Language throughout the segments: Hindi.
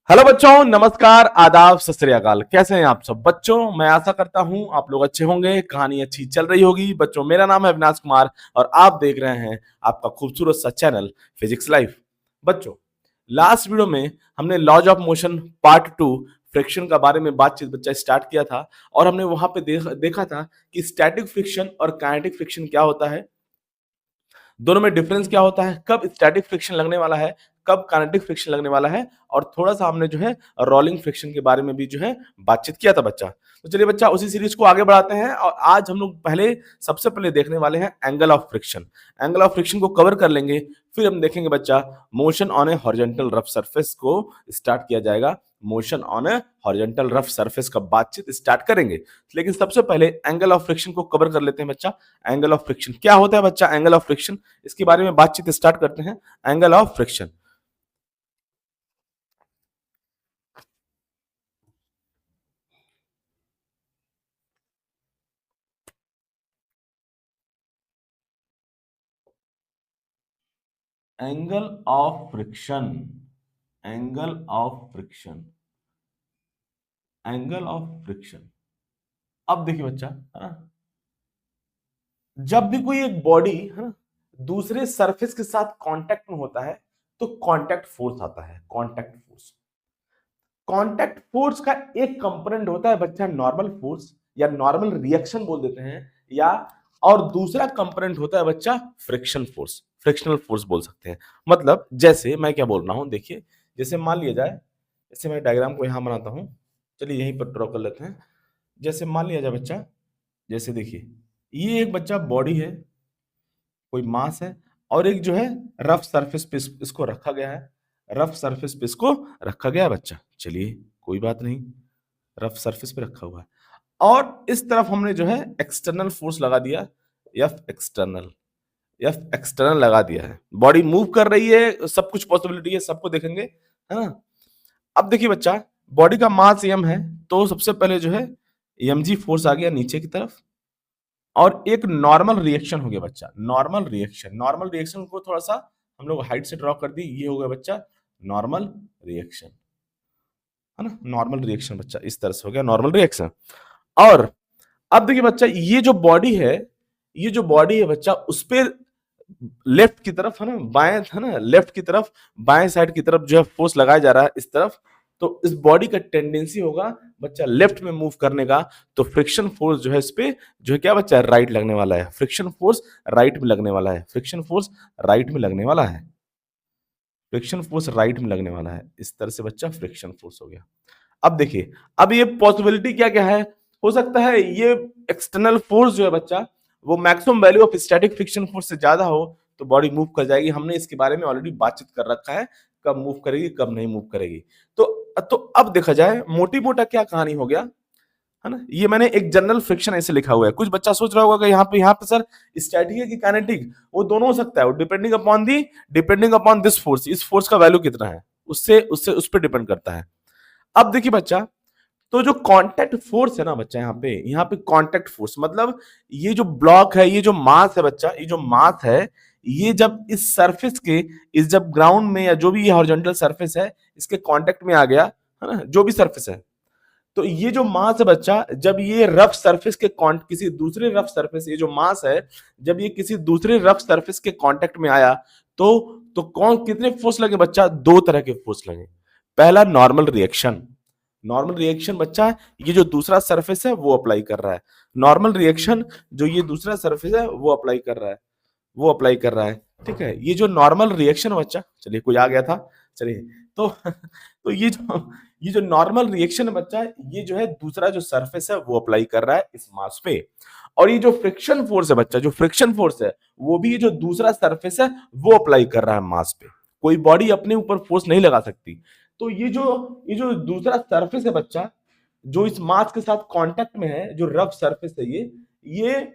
हेलो बच्चों, नमस्कार, आदाब, सत श्री अकाल। कैसे हैं आप सब बच्चों? मैं आशा करता हूं आप लोग अच्छे होंगे, कहानी अच्छी चल रही होगी। बच्चों, मेरा नाम है अविनाश कुमार और आप देख रहे हैं आपका खूबसूरत सा चैनल फिजिक्स लाइफ। बच्चों, लास्ट वीडियो में हमने laws of motion part 2 friction का बारे में बातचीत बच्चा स्टार्ट किया था और हमने वहां पे देखा था कि स्टैटिक फ्रिक्शन और काइनेटिक फ्रिक्शन क्या होता है, दोनों में डिफरेंस क्या होता है, कब स्टैटिक फ्रिक्शन लगने वाला है, कब काइनेटिक फ्रिक्शन लगने वाला है, और थोड़ा सा हमने जो है रोलिंग फ्रिक्शन के बारे में भी जो है बातचीत किया था बच्चा। तो चलिए बच्चा, उसी सीरीज को आगे बढ़ाते हैं और आज हम लोग सबसे पहले देखने वाले हैं angle of friction. Angle of friction को कवर कर लेंगे, फिर हम देखेंगे बच्चा motion on A horizontal rough surface को स्टार्ट किया जाएगा। Motion on A horizontal rough surface का बातचीत स्टार्ट करेंगे, लेकिन सबसे पहले एंगल ऑफ फ्रिक्शन को कवर कर लेते हैं बच्चा। एंगल ऑफ फ्रिक्शन क्या होता है बच्चा? एंगल ऑफ फ्रिक्शन, इसके बारे में बातचीत स्टार्ट करते हैं। Angle of friction, angle of friction, angle of friction, angle of friction. अब देखिए बच्चा, है ना, जब भी कोई एक बॉडी है ना दूसरे सरफेस के साथ कांटेक्ट में होता है तो कांटेक्ट फोर्स आता है। कांटेक्ट फोर्स, कांटेक्ट फोर्स का एक कंपोनेंट होता है बच्चा नॉर्मल फोर्स या नॉर्मल रिएक्शन बोल देते हैं, या और दूसरा कंपोनेंट होता है बच्चा फ्रिक्शन फोर्स, फ्रिक्शनल फोर्स बोल सकते हैं। मतलब जैसे मैं क्या बोल रहा हूं, देखिए, जैसे मान लिया जाए, जैसे मैं डायग्राम को यहां बनाता हूं, चलिए यहीं पर ड्रॉ कर लेते हैं। जैसे मान लिया जाए बच्चा, जैसे देखिए, ये एक बच्चा बॉडी है, कोई मास है, और एक जो है रफ सरफेस पे इसको रखा गया है, रफ सरफेस पे इसको रखा गया है बच्चा। चलिए कोई बात नहीं, रफ सरफेस पे रखा हुआ है, और इस तरफ हमने जो है एक्सटर्नल फोर्स लगा दिया, एफ एक्सटर्नल, एफ एक्सटर्नल लगा दिया है। बॉडी मूव कर रही है, सब कुछ पॉसिबिलिटी है, सबको देखेंगे, है ना। अब देखिए बच्चा, बॉडी का मास एम है, तो सबसे पहले जो है एम जी फोर्स आ गया नीचे की तरफ, और एक नॉर्मल रिएक्शन हो गया बच्चा। नॉर्मल रिएक्शन, नॉर्मल रिएक्शन को थोड़ा सा हम लोग हाइट से ड्रॉ कर दी, ये हो गया बच्चा नॉर्मल रिएक्शन, है ना। नॉर्मल रिएक्शन बच्चा इस तरह से हो गया नॉर्मल रिएक्शन। और अब देखिए बच्चा, ये जो बॉडी है, ये जो बॉडी है बच्चा, उस पे लेफ्ट की तरफ, है ना, बाएं, है ना, लेफ्ट की तरफ, बाएं साइड की तरफ जो है फोर्स लगाया जा रहा है इस तरफ। तो इस बॉडी का टेंडेंसी होगा बच्चा लेफ्ट में मूव करने का, तो फ्रिक्शन फोर्स जो है इस पे जो है क्या बच्चा, राइट लगने वाला है। फ्रिक्शन फोर्स राइट में लगने वाला है, फ्रिक्शन फोर्स राइट में लगने वाला है, फ्रिक्शन फोर्स राइट में लगने वाला है। इस तरह से बच्चा फ्रिक्शन फोर्स हो गया। अब देखिए, अब ये पॉसिबिलिटी क्या क्या है, हो सकता है ये एक्सटर्नल फोर्स जो है बच्चा, वो maximum value of static friction force से ज्यादा हो तो बॉडी मूव कर जाएगी। हमने इसके बारे में ऑलरेडी बातचीत कर रखा है, कब मूव करेगी कब नहीं मूव करेगी। तो अब देखा जाए मोटी मोटा क्या कहानी हो गया, है ना। ये मैंने एक जनरल फ्रिक्शन ऐसे लिखा हुआ है। कुछ बच्चा सोच रहा होगा कि यहाँ पे सर स्टैटिक है कि काइनेटिक, वो दोनों हो सकता है, डिपेंडिंग अपॉन दिस फोर्स, इस फोर्स का वैल्यू कितना है, उससे उससे उस पर डिपेंड करता है। अब देखिए बच्चा, तो जो कांटेक्ट फोर्स है ना बच्चा, यहाँ पे कांटेक्ट फोर्स मतलब ये जो ब्लॉक है, ये जो मास है बच्चा, ये जो मास है, ये जब इस सरफेस के, इस जब ग्राउंड में या जो भी ये हॉरिजॉन्टल सरफेस है इसके कांटेक्ट में आ गया, है ना, जो भी सरफेस है, तो ये जो मास है बच्चा, जब ये रफ सरफेस के किसी दूसरे रफ सरफेस, ये जो मास है जब ये किसी दूसरे रफ सरफेस के कांटेक्ट में आया, तो कौन कितने फोर्स लगे बच्चा? दो तरह के फोर्स लगे। पहला नॉर्मल रिएक्शन, नॉर्मल रिएक्शन बच्चा, ये जो दूसरा सरफेस है वो अप्लाई कर रहा है। नॉर्मल रिएक्शन जो ये दूसरा सरफेस है वो अप्लाई कर रहा है, वो अप्लाई कर रहा है, ठीक है। ये जो नॉर्मल रिएक्शन बच्चा, चलिए कोई आ गया था, चलिए, तो तो ये जो नॉर्मल रिएक्शन है बच्चा, ये जो है दूसरा जो सरफेस है वो अप्लाई कर रहा है इस मास पे। और ये जो फ्रिक्शन फोर्स है बच्चा, जो फ्रिक्शन फोर्स है वो भी ये जो दूसरा सरफेस है वो अप्लाई कर रहा है मास पे। कोई बॉडी अपने ऊपर फोर्स नहीं लगा सकती। तो ये जो दूसरा सरफेस है बच्चा, जो इस मास के साथ कांटेक्ट में है, जो रफ सरफेस है, ये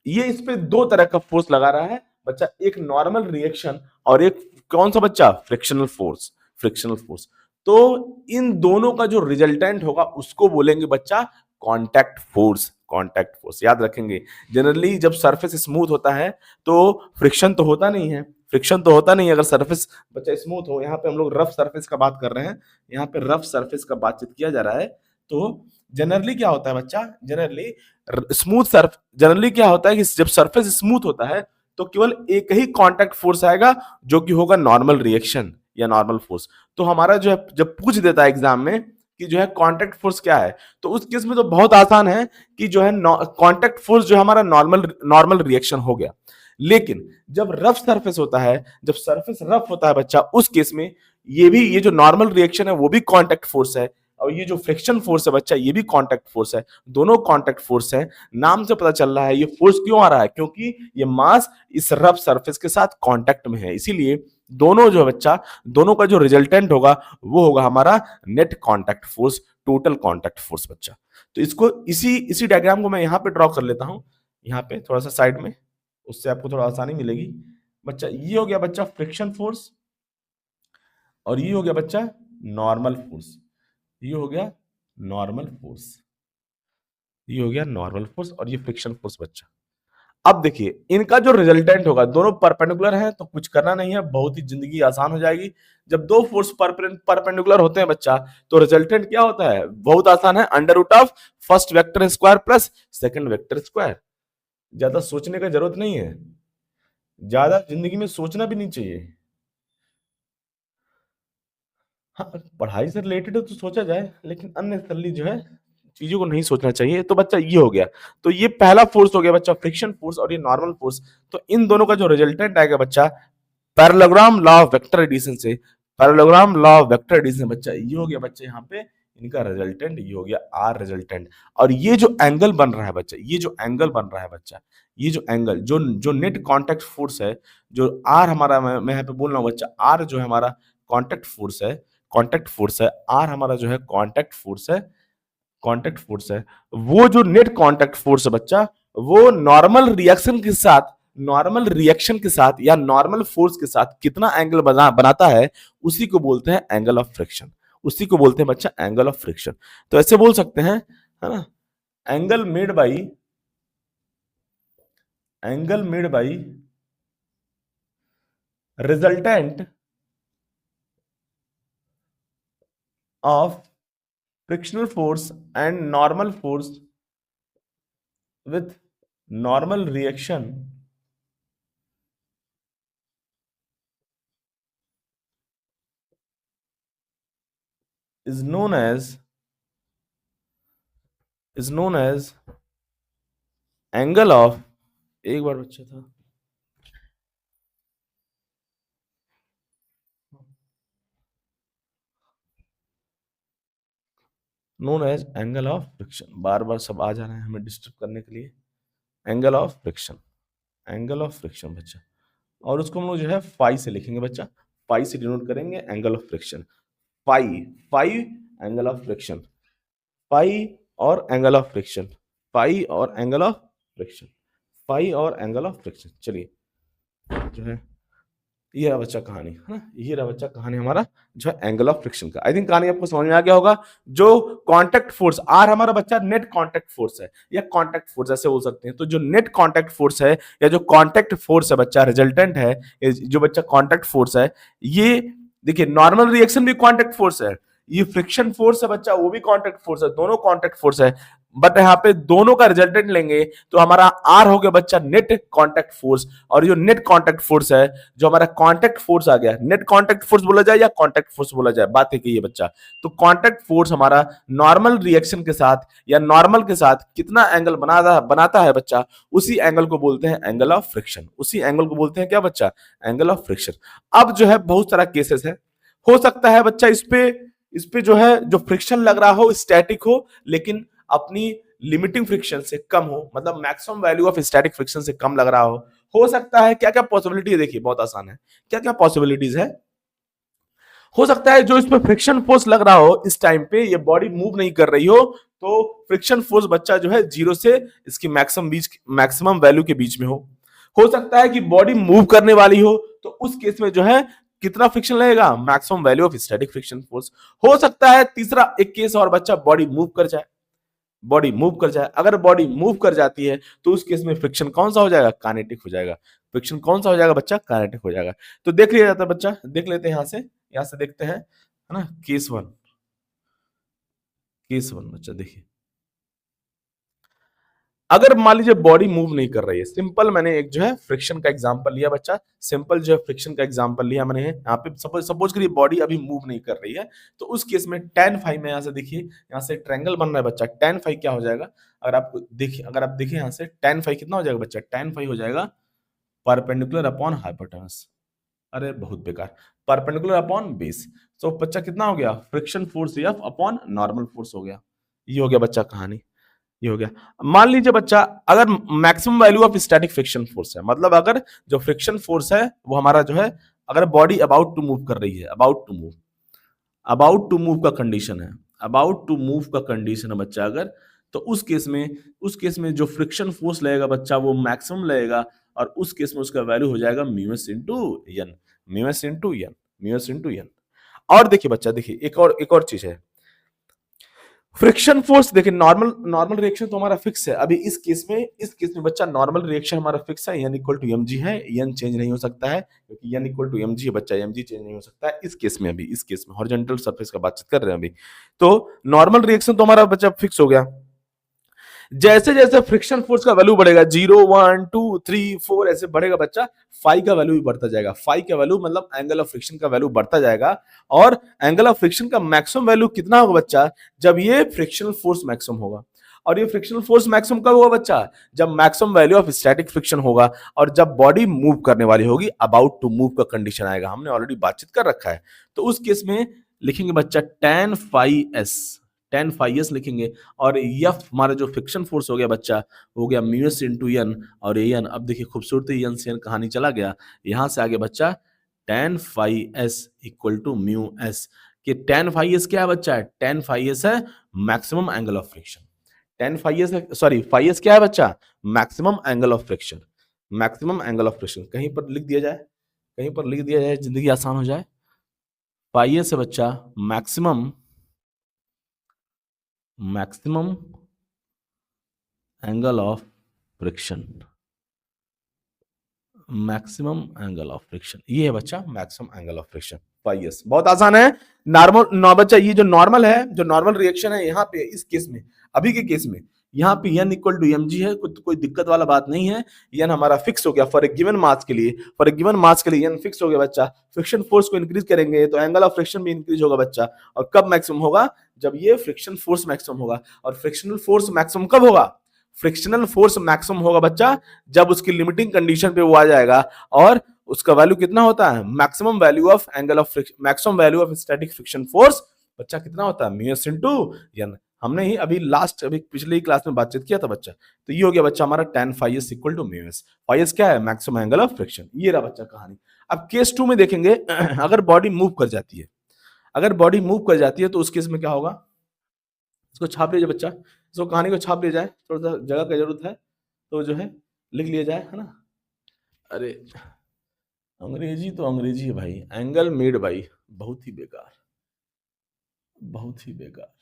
ये इस पे दो तरह का फोर्स लगा रहा है बच्चा, एक नॉर्मल रिएक्शन और एक कौन सा बच्चा? Frictional force, frictional force. तो इन दोनों का जो रिजल्टेंट होगा उसको बोलेंगे बच्चा कांटेक्ट फोर्स, कांटेक्ट फोर्स। याद रखेंगे, जनरली जब सरफेस स्मूथ होता है तो फ्रिक्शन तो होता नहीं है, फ्रिक्शन तो होता नहीं अगर सरफेस बच्चा स्मूथ हो। यहाँ पे हम लोग रफ सरफेस का बात कर रहे हैं, यहाँ पे रफ सरफेस का बातचीत किया जा रहा है। तो जनरली क्या होता है बच्चा, जनरली क्या होता है कि जब सरफेस स्मूथ होता है तो केवल एक ही कांटेक्ट फोर्स आएगा जो कि होगा नॉर्मल रिएक्शन या नॉर्मल फोर्स। तो हमारा जो है जब पूछ देता है एग्जाम में कि जो है कांटेक्ट फोर्स क्या है, तो उस केस में तो बहुत आसान है कि जो है कांटेक्ट फोर्स जो हमारा नॉर्मल नॉर्मल रिएक्शन हो गया। लेकिन जब रफ सरफेस होता है, जब सरफेस रफ होता है बच्चा, उस केस में ये जो नॉर्मल रिएक्शन है वो भी कांटेक्ट फोर्स है, और ये जो फ्रिक्शन फोर्स है बच्चा ये भी कांटेक्ट फोर्स है। दोनों कांटेक्ट फोर्स है। नाम से पता चल रहा है ये फोर्स क्यों आ रहा है, क्योंकि ये मास इस रफ सरफेस के साथ कांटेक्ट में है, इसीलिए दोनों जो बच्चा दोनों का जो रिजल्टेंट होगा वो होगा हमारा net contact force, total contact force बच्चा। तो इसको इसी डायग्राम को मैं यहाँ पे ड्रॉ कर लेता हूँ, यहाँ पे थोड़ा सा साइड में, उससे आपको थोड़ा आसानी मिलेगी बच्चा। ये हो गया बच्चा फ्रिक्शन फोर्स, और ये हो गया बच्चा नॉर्मल फोर्स। ये हो गया नॉर्मल फोर्स, ये हो गया नॉर्मल फोर्स, और ये फ्रिक्शन फोर्स बच्चा। अब देखिए इनका जो रिजल्टेंट होगा, दोनों परपेंडिकुलर हैं तो कुछ करना नहीं है, बहुत ही जिंदगी आसान हो जाएगी। जब दो फोर्स परपेंडिकुलर होते हैं बच्चा तो रिजल्टेंट क्या होता है, बहुत आसान है, under root of first vector square plus second vector square. ज्यादा सोचने का जरूरत नहीं है, ज्यादा जिंदगी में सोचना भी नहीं चाहिए। हाँ, पढ़ाई से रिलेटेड है तो सोचा जाए, लेकिन अननेसेसरली जो है चीजों को नहीं सोचना चाहिए। तो बच्चा ये हो गया, तो ये पहला फोर्स हो गया बच्चा फ्रिक्शन फोर्स, और ये नॉर्मल फोर्स। तो इन दोनों का जो रिजल्टेंट आएगा बच्चा parallelogram law of vector addition से, parallelogram law of vector addition बच्चा, ये हो गया बच्चा यहाँ पे इनका रिजल्टेंट, ये हो गया आर रिजल्टेंट। और ये जो एंगल बन रहा है बच्चा, ये जो एंगल बन रहा है बच्चा, ये जो एंगल जो नेट कांटेक्ट फोर्स है, जो आर हमारा, मैं यहाँ पे बोल रहा हूँ बच्चा, आर जो है हमारा कांटेक्ट फोर्स है, कांटेक्ट फोर्स है, आर हमारा जो है कांटेक्ट फोर्स है, कांटेक्ट फोर्स है। वो जो नेट कांटेक्ट फोर्स है बच्चा, वो नॉर्मल रिएक्शन के साथ या नॉर्मल फोर्स के साथ कितना एंगल बनाता है, उसी को बोलते हैं एंगल ऑफ फ्रिक्शन, उसी को बोलते हैं बच्चा एंगल ऑफ फ्रिक्शन। तो ऐसे बोल सकते हैं, है ना, angle made by resultant of frictional force and normal force with normal reaction is known as angle of, एक बार बच्चा था, known as angle of friction। बार बार सब आ जा रहे हैं हमें डिस्टर्ब करने के लिए। Angle of friction, angle of friction बच्चा, और उसको हम लोग जो है फाई से लिखेंगे बच्चा, फाई से डिनोट करेंगे angle of friction. Phi angle of friction, phi और एंगल ऑफ फ्रिक्शन, फाई और एंगल ऑफ फ्रिक्शन, फाई और एंगल ऑफ फ्रिक्शन। चलिए जो है ये रहा बच्चा कहानी, है ना, ये रहा बच्चा कहानी हमारा जो है एंगल ऑफ फ्रिक्शन का। आई थिंक कहानी आपको समझ में आ गया होगा। जो कांटेक्ट फोर्स आर हमारा बच्चा नेट कांटेक्ट फोर्स है या कांटेक्ट फोर्स ऐसे बोल सकते हैं। तो जो नेट कांटेक्ट फोर्स है या जो कांटेक्ट फोर्स है बच्चा, रिजल्टेंट है, जो बच्चा कांटेक्ट फोर्स है, ये देखिए नॉर्मल रिएक्शन भी कांटेक्ट फोर्स है, ये फ्रिक्शन फोर्स है बच्चा वो भी कांटेक्ट फोर्स है, दोनों कांटेक्ट फोर्स है। बट यहाँ पे दोनों का रिजल्टेंट लेंगे तो हमारा आर हो गया बच्चा नेट कांटेक्ट फोर्स, और जो नेट कांटेक्ट फोर्स है, जो हमारा कांटेक्ट फोर्स आ गया, नेट कांटेक्ट फोर्स बोला जाए या कांटेक्ट फोर्स बोला जाए, बात है कि ये बच्चा, तो कांटेक्ट फोर्स हमारा नॉर्मल रिएक्शन के साथ या नॉर्मल के साथ कितना एंगल बनाता है बच्चा, उसी एंगल को बोलते हैं एंगल ऑफ फ्रिक्शन, उसी एंगल को बोलते हैं क्या बच्चा, एंगल ऑफ फ्रिक्शन। अब जो है बहुत सारा केसेस है, हो सकता है बच्चा इस पे जो है जो फ्रिक्शन लग रहा हो स्टैटिक हो, लेकिन अपनी लिमिटिंग फ्रिक्शन से कम हो, मतलब maximum value of static friction से कम लग रहा हो सकता है। क्या क्या पॉसिबिलिटी है, देखिए बहुत आसान है, क्या क्या पॉसिबिलिटीज है। हो सकता है जो इस पे फ्रिक्शन फोर्स लग रहा हो इस टाइम पे ये बॉडी मूव नहीं कर रही हो, तो फ्रिक्शन फोर्स बच्चा जो है 0 से इसकी मैक्सिमम वैल्यू के बीच में हो सकता है कि बॉडी मूव करने वाली हो, तो उस केस में जो है कितना फ्रिक्शन लगेगा, maximum value of static friction force. हो सकता है तीसरा एक केस और बच्चा, बॉडी मूव कर जाए, अगर बॉडी मूव कर जाती है तो उस केस में फ्रिक्शन कौन सा हो जाएगा, काइनेटिक हो जाएगा। फ्रिक्शन कौन सा हो जाएगा बच्चा, काइनेटिक हो जाएगा। तो देख लिया जाता है बच्चा, देख लेते हैं यहाँ से देखते हैं, है ना। केस वन बच्चा देखिए, अगर मान लीजिए बॉडी मूव नहीं कर रही है, सिंपल मैंने एक जो है फ्रिक्शन का एग्जांपल लिया बच्चा, सिंपल जो है फ्रिक्शन का एग्जांपल लिया मैंने यहाँ पे, सपोज करिए बॉडी अभी मूव नहीं कर रही है, तो उस केस में tan फाई में यहाँ से देखिए, यहाँ से ट्रायंगल बन रहा है बच्चा, tan फाई क्या हो जाएगा, अगर आप देखिए यहाँ से tan फाई कितना हो जाएगा बच्चा, tan फाई हो जाएगा परपेंडिकुलर अपॉन हाइपोटेनस, अरे बहुत बेकार, परपेंडिकुलर अपॉन बेस, तो बच्चा कितना हो गया, friction force F upon normal force हो गया। ये हो गया बच्चा कहानी, ये हो गया। मान लीजिए बच्चा अगर maximum value of static friction force है, मतलब अगर जो फ्रिक्शन फोर्स है वो हमारा जो है, अगर बॉडी अबाउट टू मूव कर रही है, अबाउट टू मूव का कंडीशन है, अबाउट टू मूव का कंडीशन है बच्चा, अगर तो उस केस में जो फ्रिक्शन फोर्स लगेगा बच्चा वो मैक्सिमम लगेगा, और उस केस में उसका वैल्यू हो जाएगा mu s into n, mu s into n, mu s into n. और देखिए बच्चा, देखिए एक और चीज है, फ्रिक्शन फोर्स देखिए, नॉर्मल रिएक्शन तो हमारा फिक्स है, अभी इस केस में बच्चा नॉर्मल रिएक्शन हमारा फिक्स है, n equal to m g है, एन चेंज नहीं हो सकता है क्योंकि n equal to m g है बच्चा, एम जी चेंज नहीं हो सकता है इस केस में, अभी इस केस में हॉरिजॉन्टल सरफेस का बातचीत कर रहे हैं अभी, तो नॉर्मल रिएक्शन तो हमारा बच्चा फिक्स हो गया। जैसे जैसे फ्रिक्शन फोर्स का वैल्यू बढ़ेगा, 0 1 2 3 4 ऐसे बढ़ेगा बच्चा, फाई का वैल्यू भी बढ़ता जाएगा, फाई का वैल्यू मतलब एंगल ऑफ फ्रिक्शन का वैल्यू बढ़ता जाएगा, और एंगल ऑफ फ्रिक्शन का मैक्सिमम वैल्यू कितना होगा बच्चा, जब ये फ्रिक्शनल फोर्स मैक्सिमम होगा, और ये फ्रिक्शनल फोर्स मैक्सिमम कब होगा बच्चा, जब maximum value of static friction होगा, और जब बॉडी मूव करने वाली होगी, अबाउट टू मूव का कंडीशन आएगा, हमने ऑलरेडी बातचीत कर रखा है, तो उस केस में लिखेंगे बच्चा tan phi s, tan phi s लिखेंगे, और एफ हमारा जो फ्रिक्शन फोर्स हो गया बच्चा, हो गया म्यूएस इनटू एन, और एन, अब देखिए खूबसूरती एन से एन कहानी चला गया, यहां से आगे बच्चा tan phi s equal to mu s, कि tan फाई एस क्या है बच्चा, tan फाई एस है maximum angle of friction, tan phi s, sorry phi s क्या है बच्चा, maximum angle of friction, maximum angle of friction, कहीं पर लिख दिया जाए जिंदगी आसान हो जाए, फाई एस है बच्चा maximum angle of friction, maximum angle of friction, ये है बच्चा maximum angle of friction, phi s, बहुत आसान है। नॉर्मल बच्चा, ये जो नॉर्मल है, जो नॉर्मल रिएक्शन है यहाँ पे, इस केस में, अभी के केस में, यहाँ पे n equal to m g है, कोई दिक्कत वाला बात नहीं है, एन हमारा फिक्स हो गया फॉर ए गिवन मास के लिए, एन फिक्स हो गया बच्चा, फ्रिक्शन फोर्स को इंक्रीज करेंगे तो एंगल ऑफ फ्रिक्शन भी इंक्रीज होगा बच्चा, और कब मैक्सिमम होगा, जब ये फ्रिक्शन फोर्स मैक्सिमम होगा, और फ्रिक्शनल फोर्स मैक्सिमम कब होगा, फ्रिक्शनल फोर्स मैक्सिमम होगा बच्चा जब उसकी लिमिटिंग कंडीशन पे वो आ जाएगा, और उसका वैल्यू कितना होता है, maximum value of angle of maximum value of static friction force बच्चा कितना होता है, म्यू एस इनटू एन, हमने ही अभी पिछले ही क्लास में बातचीत किया था बच्चा, तो ये हो गया बच्चा हमारा tan phi s equal to mu s, phi s क्या है, मैक्सिमम एंगल ऑफ फ्रिक्शन, ये रहा बच्चा कहानी। अब केस 2 में देखेंगे, अगर बॉडी मूव कर जाती है, तो उस केस में क्या होगा, इसको छाप लीजिए बच्चा, इसको कहानी को छाप लिया जाए, थोड़ा सा जगह की जरूरत है, तो जो है लिख लिया जाए, है ना। अरे अंग्रेजी तो अंग्रेजी है भाई, एंगल मेड बाई, बहुत ही बेकार, बहुत ही बेकार,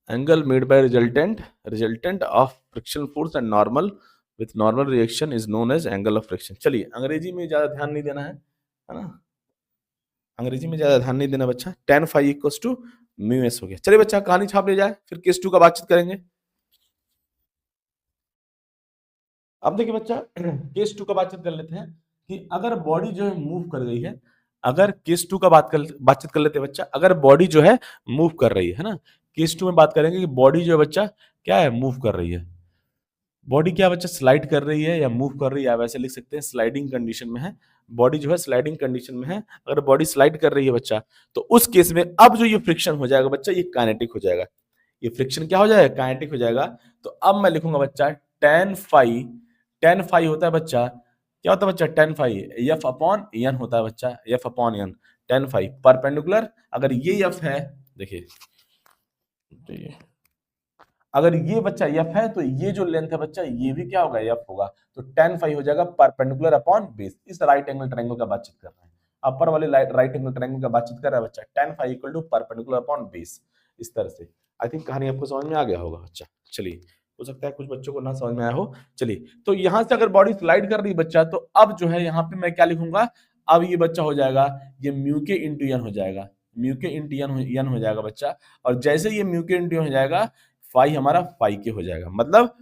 angle made by resultant of frictional force and normal with normal reaction is known as angle of friction. चलिए अंग्रेजी में ज्यादा ध्यान नहीं देना है ना, अंग्रेजी में ज्यादा ध्यान नहीं देना बच्चा, tan phi equals to mu s हो गया। चलिए बच्चा कहानी छाप ले जाए, फिर केस 2 का बातचीत करेंगे। अब देखिए बच्चा, केस 2 का बातचीत कर लेते हैं, कि अगर बॉडी जो है मूव कर गई है, अगर केस 2 का बातचीत कर लेते हैं बच्चा, अगर बॉडी जो है मूव कर रही है ना, केस 2 में बात करेंगे कि बॉडी जो है बच्चा क्या है, मूव कर रही है, बॉडी क्या बच्चा स्लाइड कर रही है या मूव कर रही है, आप ऐसे लिख सकते हैं स्लाइडिंग कंडीशन में है, बॉडी जो है स्लाइडिंग कंडीशन में है, अगर बॉडी स्लाइड कर रही है बच्चा, तो उस केस में अब जो ये फ्रिक्शन हो जाएगा बच्चा, ये काइनेटिक हो जाएगा, ये फ्रिक्शन क्या हो जाएगा, काइनेटिक हो जाएगा। तो अब मैं लिखूंगा बच्चा tan फाई होता है बच्चा, क्या होता है बच्चा, tan phi f upon n होता है बच्चा, f upon n, tan phi perpendicular, अगर ये एफ है, देखिए अगर ये बच्चा एफ है, तो ये जो लेंथ है बच्चा, ये भी क्या होगा, एफ होगा, तो tan फाई हो जाएगा परपेंडिकुलर अपॉन बेस, इस राइट एंगल ट्रायंगल का बातचीत कर रहे हैं, अपर वाले राइट एंगल ट्रायंगल का बातचीत कर रहा है बच्चा, tan phi equal to perpendicular upon base, इस तरह से। आई थिंक कहानी आपको समझ में आ गया होगा बच्चा। चलिए हो सकता है कुछ बच्चों को ना समझ में आया हो। चलिए, तो यहां से अगर बॉडी स्लाइड कर रही है बच्चा, तो अब जो है यहाँ पे मैं क्या लिखूंगा, अब ये बच्चा हो जाएगा, ये म्यू के इंटू एन हो जाएगा, म्यू के इंटू एन हो जाएगा बच्चा। और जैसे ये म्यू के इंटू एन हो जाएगा, फाई हमारा फाई के हो जाएगा। मतलब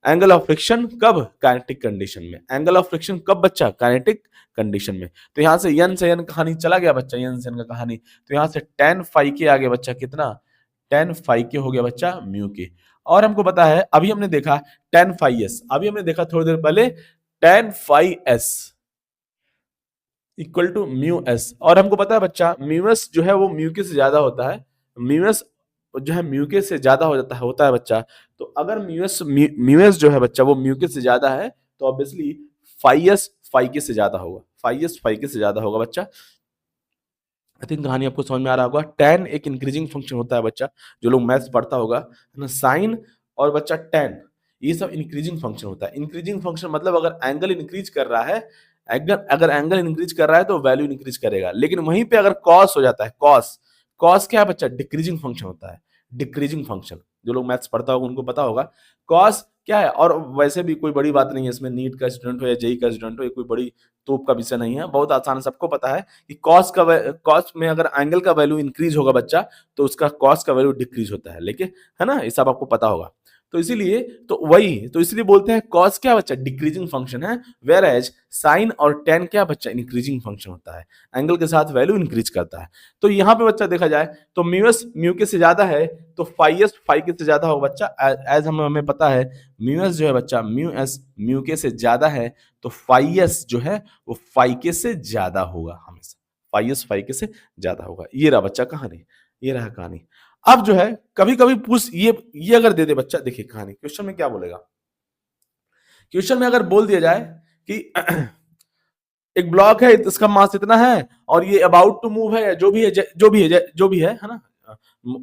एंगल ऑफ फ्रिक्शन कब, काइनेटिक कंडीशन में। एंगल ऑफ फ्रिक्शन कब बच्चा, काइनेटिक कंडीशन में। तो यहाँ से एन से एन कहानी चला गया बच्चा, एन से एन का कहानी। तो यहाँ से टेन फाई के आ गया बच्चा कितना, टेन फाई के हो गया बच्चा म्यू के। और हमको पता है, अभी हमने देखा टेन फाई एस, अभी हमने देखा थोड़ी देर पहले tan phi s equal to mu s. और हमको पता है बच्चा, म्यू एस जो है वो म्यू के से ज्यादा होता है, म्यू एस जो है म्यू के से ज्यादा हो जाता है, होता है बच्चा। तो अगर म्यू एस जो है बच्चा वो म्यू के से ज्यादा है, तो ऑब्वियसली फाई एस फाई के से ज्यादा होगा, फाई एस फाई के से ज्यादा होगा बच्चा। आई थिंक कहानी आपको समझ में आ रहा होगा। टेन एक इंक्रीजिंग फंक्शन होता है बच्चा, जो लोग मैथ्स पढ़ता होगा, है ना। साइन और बच्चा टेन, ये सब इंक्रीजिंग फंक्शन होता है। इंक्रीजिंग फंक्शन मतलब अगर एंगल इंक्रीज कर रहा है, अगर एंगल इंक्रीज कर रहा है तो वैल्यू इंक्रीज करेगा। लेकिन वहीं पे अगर कॉस हो जाता है, कॉस, कॉस क्या है बच्चा, डिक्रीजिंग फंक्शन होता है, डिक्रीजिंग फंक्शन। जो लोग मैथ्स पढ़ता होगा उनको पता होगा कॉस क्या है। और वैसे भी कोई बड़ी बात नहीं है इसमें, नीट का स्टूडेंट हो या जेई का स्टूडेंट हो, ये कोई बड़ी तोप का विषय नहीं है, बहुत आसान है, सबको पता है कि कॉस में अगर एंगल का वैल्यू इंक्रीज होगा बच्चा, तो उसका कॉस का वैल्यू डिक्रीज होता है, लेकिन है ना, ये सब आपको पता होगा। तो इसीलिए तो वही तो इसलिए बोलते हैं कॉस क्या बच्चा, डिक्रीजिंग फंक्शन है, वेयर एज साइन और टेन क्या बच्चा, इंक्रीजिंग फंक्शन होता है, एंगल के साथ वैल्यू इंक्रीज करता है। तो यहाँ पे बच्चा देखा जाए तो म्यू एस म्यू के से ज्यादा है, तो फाई एस फाई के से ज्यादा होगा बच्चा। एज हमें पता है म्यू एस जो है बच्चा, म्यू एस म्यू के से ज्यादा है, तो फाई एस जो है वो फाई के से ज्यादा होगा हमेशा, फाई एस फाई के से ज्यादा होगा। ये रहा बच्चा कहानी, ये रहा कहानी। अब जो है कभी कभी पूछ ये अगर दे दे बच्चा, देखिए कहानी क्वेश्चन में क्या बोलेगा, क्वेश्चन में अगर बोल दिया जाए कि एक ब्लॉक है, इसका मास इतना है और ये अबाउट टू मूव है, जो भी है है ना,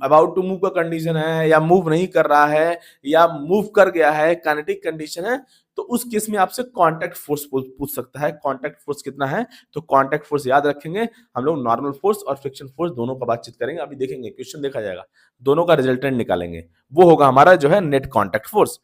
अबाउट टू मूव का कंडीशन है, या मूव नहीं कर रहा है, या मूव कर गया है, काइनेटिक कंडीशन है, तो उस केस में आपसे कांटेक्ट फोर्स पूछ सकता है। कांटेक्ट फोर्स कितना है, तो कांटेक्ट फोर्स याद रखेंगे हम लोग, नॉर्मल फोर्स और फ्रिक्शन फोर्स दोनों का बातचीत करेंगे। अभी देखेंगे क्वेश्चन देखा जाएगा, दोनों का रिजल्टेंट निकालेंगे, वो होगा हमारा जो है नेट कांटेक्ट फोर्स।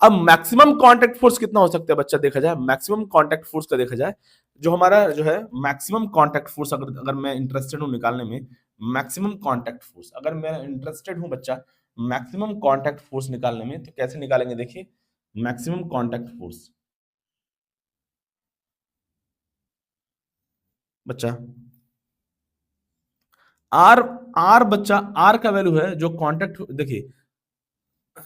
अब मैक्सिमम कांटेक्ट फोर्स कितना हो सकता है बच्चा, देखा जाए मैक्सिमम कांटेक्ट फोर्स का देखा जाए, जो हमारा जो है मैक्सिमम कांटेक्ट फोर्स, अगर मैं इंटरेस्टेड हूं निकालने में, मैक्सिमम कांटेक्ट फोर्स अगर मैं इंटरेस्टेड हूं बच्चा मैक्सिमम कांटेक्ट फोर्स निकालने में, तो कैसे निकालेंगे, देखिए मैक्सिमम कांटेक्ट फोर्स बच्चा, आर आर बच्चा, आर का वैल्यू है जो कांटेक्ट, देखिए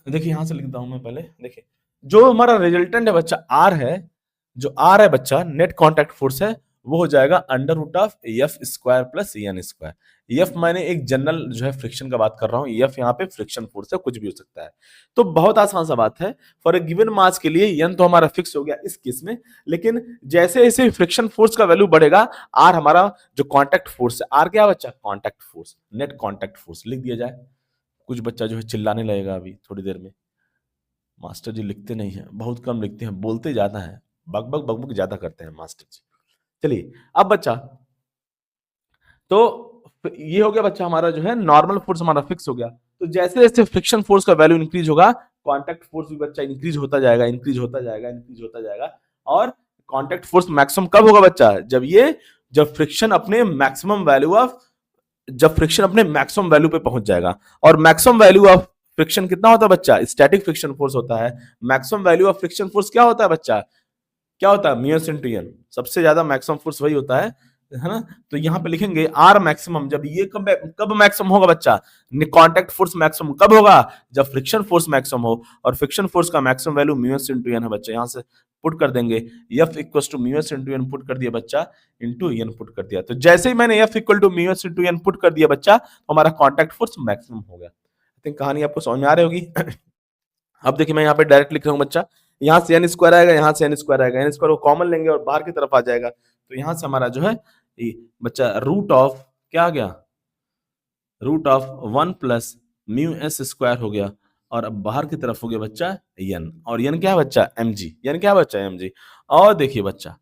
देखिए यहां से लिखता हूं मैं पहले, देखिए जो हमारा रिजल्टेंट है बच्चा आर है, जो आर है बच्चा नेट कांटेक्ट फोर्स है, वो हो जाएगा under root of F square plus N square. F मैंने एक जनरल जो है फ्रिक्शन का बात कर रहा हूँ, एफ यहाँ पे फ्रिक्शन फोर्स है, कुछ भी हो सकता है। तो बहुत आसान सा बात है, फॉर ए गिवन मास के लिए एन तो हमारा फिक्स हो गया इस केस में, लेकिन जैसे जैसे फ्रिक्शन फोर्स का वैल्यू बढ़ेगा, आर हमारा जो कांटेक्ट फोर्स है, आर क्या बच्चा, contact force, net contact force लिख दिया जाए। कुछ बच्चा जो है चिल्लाने लगेगा अभी थोड़ी देर में, मास्टर जी लिखते नहीं है, बहुत कम लिखते हैं, बोलते ज्यादा है, बकबक बकबक ज्यादा करते हैं मास्टर जी। चलिए अब बच्चा, तो ये हो गया बच्चा हमारा जो है नॉर्मल फोर्स हमारा फिक्स हो गया। तो जैसे जैसे फ्रिक्शन फोर्स का वैल्यू इंक्रीज होगा, कांटेक्ट फोर्स भी बच्चा इंक्रीज होता जाएगा, इंक्रीज होता जाएगा, इंक्रीज होता जाएगा। और कांटेक्ट फोर्स मैक्सिमम कब होगा बच्चा, जब फ्रिक्शन अपने मैक्सिमम वैल्यू ऑफ, जब फ्रिक्शन अपने मैक्सिमम वैल्यू पे पहुंच जाएगा। और मैक्सिमम वैल्यू ऑफ फ्रिक्शन कितना होता है बच्चा, स्टैटिक फ्रिक्शन फोर्स होता है। Maximum value of friction force क्या होता है बच्चा, क्या होता है, म्यू इनटू एन, सबसे ज्यादा मैक्सिमम फोर्स वही होता है ना। तो यहाँ पे लिखेंगे आर मैक्सिमम, जब ये कब मैक्सिमम होगा बच्चा, कांटेक्ट फोर्स मैक्सिमम कब होगा, जब फ्रिक्शन फोर्स मैक्सिमम हो। और फ्रिक्शन फोर्स का maximum value mu into N है बच्चा, यहाँ से पुट कर देंगे F equal to mu into N, put कर दिया बच्चा, इनटू एन पुट कर दिया। तो जैसे ही मैंने F equal to mu into N put कर दिया बच्चा, तो हमारा कांटेक्ट फोर्स मैक्सिमम हो गया। आई थिंक कहानी आपको समझ में आ रही होगी। अब देखिए मैं यहाँ पे डायरेक्ट लिख रहा हूँ बच्चा, यहाँ से एन स्क्वायर आएगा, यहाँ से एन स्क्वायर आएगा, एन स्क्वायर को कॉमन लेंगे और बाहर की तरफ आ जाएगा। तो यहाँ से हमारा जो है बच्चा रूट ऑफ क्या आ गया, root of 1 plus mu S square हो गया, और अब बाहर की तरफ हो गया बच्चा एन, और एन क्या है बच्चा, एम जी, एन क्या है बच्चा, एम जी। और देखिए बच्चा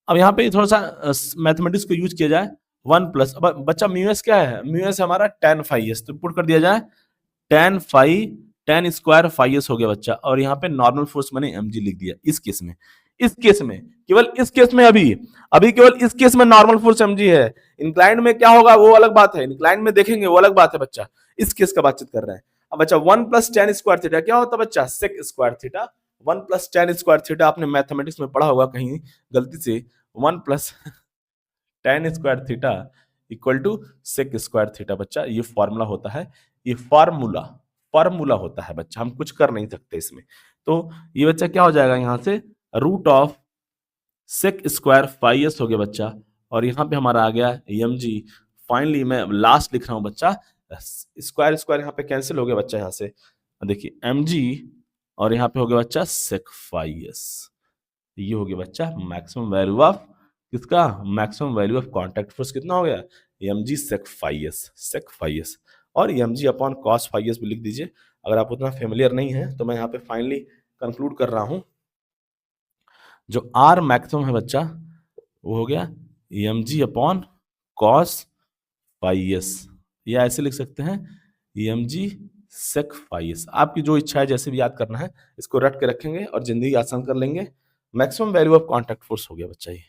अब यहाँ पे थोड़ा सा मैथमेटिक्स को यूज किया जाए, 1 प्लस, अब बच्चा म्यू एस क्या है, म्यू एस हमारा tan फाई एस, तो पुट कर दिया जाए tan फाई 10 स्क्वायर 5s हो गया बच्चा, और यहाँ पे नॉर्मल फोर्स मैंने mg लिख दिया इस केस में। इस केस में, केवल इस केस में, अभी अभी केवल इस केस में नॉर्मल फोर्स mg है। इंक्लाइंड में क्या होगा वो अलग बात है, इंक्लाइंड में देखेंगे वो अलग बात है बच्चा। इस केस का बातचीत कर रहे हैं। अब बच्चा 1 प्लस टेन स्क्वायर थीटा क्या होता है बच्चा, sec square theta. 1 plus tan square theta आपने मैथमेटिक्स में पढ़ा होगा कहीं गलती से, 1 plus tan square theta equal to sec square theta बच्चा, ये फॉर्मूला होता है। ये फार्मूला फार्मूला होता है बच्चा, हम कुछ कर नहीं सकते इसमें। तो ये बच्चा क्या हो जाएगा यहाँ से, root of sec square 5s हो गया बच्चा, और यहाँ पे हमारा आ गया mg। फाइनली मैं लास्ट लिख रहा हूँ बच्चा, स्क्वायर स्क्वायर यहाँ पे कैंसिल हो गया बच्चा, यहाँ से देखिए mg, और यहाँ पे हो गया बच्चा सेक 5s। ये हो गया बच्चा मैक्सिमम वैल्यू ऑफ किसका, maximum value of contact force कितना हो गया, mg सेक 5s, सेक 5s। और mg अपॉन कॉस 5s भी लिख दीजिए, अगर आप उतना फेमिलियर नहीं है तो मैं यहाँ पे फाइनली कंक्लूड कर रहा हूँ। जो आर मैक्सिमम है बच्चा वो हो गया mg अपॉन कॉस 5s, या ऐसे लिख सकते हैं mg सेक 5s। आपकी जो इच्छा है जैसे भी याद करना है इसको रट के रखेंगे और जिंदगी आसान कर लेंगे। Maximum value of contact force हो गया बच्चा, ये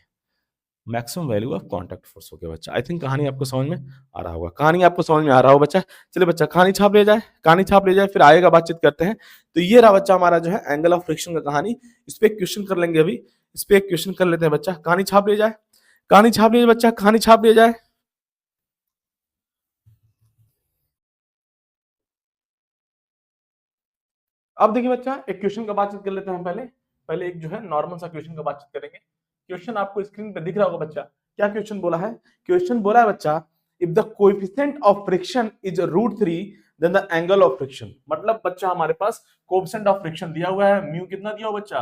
maximum value of contact force हो गया बच्चा। आई थिंक कहानी आपको समझ में आ रहा होगा, कहानी आपको समझ में आ रहा हो बच्चा। चलिए बच्चा कहानी छाप ले जाए, कहानी छाप ले जाए, फिर आएगा बातचीत करते हैं। तो ये रहा बच्चा हमारा जो है एंगल ऑफ फ्रिक्शन का कहानी। इस पे एक क्वेश्चन कर लेंगे अभी, इस पे एक क्वेश्चन कर लेते हैं बच्चा। कहानी छाप ले जाए, कहानी छाप ले जाए बच्चा, कहानी छाप ले जाए। अब देखिए बच्चा एक क्वेश्चन का बातचीत कर लेते हैं पहले। पहले एक जो है नॉर्मल सा क्वेश्चन का बातचीत करेंगे। क्वेश्चन आपको स्क्रीन पे दिख रहा होगा बच्चा। क्या क्वेश्चन बोला है, क्वेश्चन बोला है बच्चा, if the coefficient of friction is √3 then the angle of friction. मतलब बच्चा हमारे पास कोएफिशिएंट ऑफ फ्रिक्शन दिया हुआ है, म्यू कितना दिया हुआ बच्चा,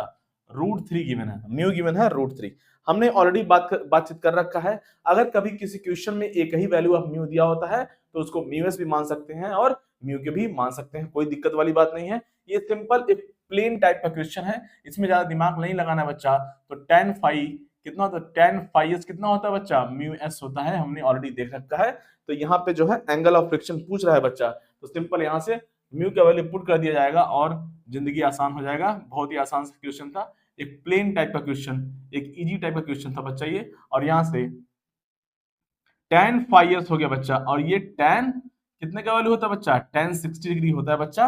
√3 गिवन है, म्यू गिवन है √3। हमने ऑलरेडी बातचीत कर रखा है, अगर कभी किसी क्वेश्चन में एक ही वैल्यू ऑफ म्यू दिया होता है तो उसको म्यू एस भी मान सकते हैं और म्यू के भी मान सकते हैं, कोई दिक्कत वाली बात नहीं है। ये सिंपल एक प्लेन टाइप का क्वेश्चन है, इसमें ज्यादा दिमाग नहीं लगाना है बच्चा। तो tan फाई कितना होता है, tan फाई एस कितना होता है बच्चा, म्यू एस होता है, हमने ऑलरेडी देख रखा है। तो यहाँ पे जो है एंगल ऑफ फ्रिक्शन पूछ रहा है बच्चा, तो सिंपल यहाँ से म्यू का वैल्यू पुट कर दिया जाएगा और जिंदगी आसान हो जाएगा। बहुत ही आसान सा क्वेश्चन था, एक प्लेन टाइप का क्वेश्चन, एक इजी टाइप का क्वेश्चन था बच्चा ये। और यहाँ से tan फाई एस हो गया बच्चा, और ये tan कितने का वैल्यू होता है बच्चा, tan 60 डिग्री होता है बच्चा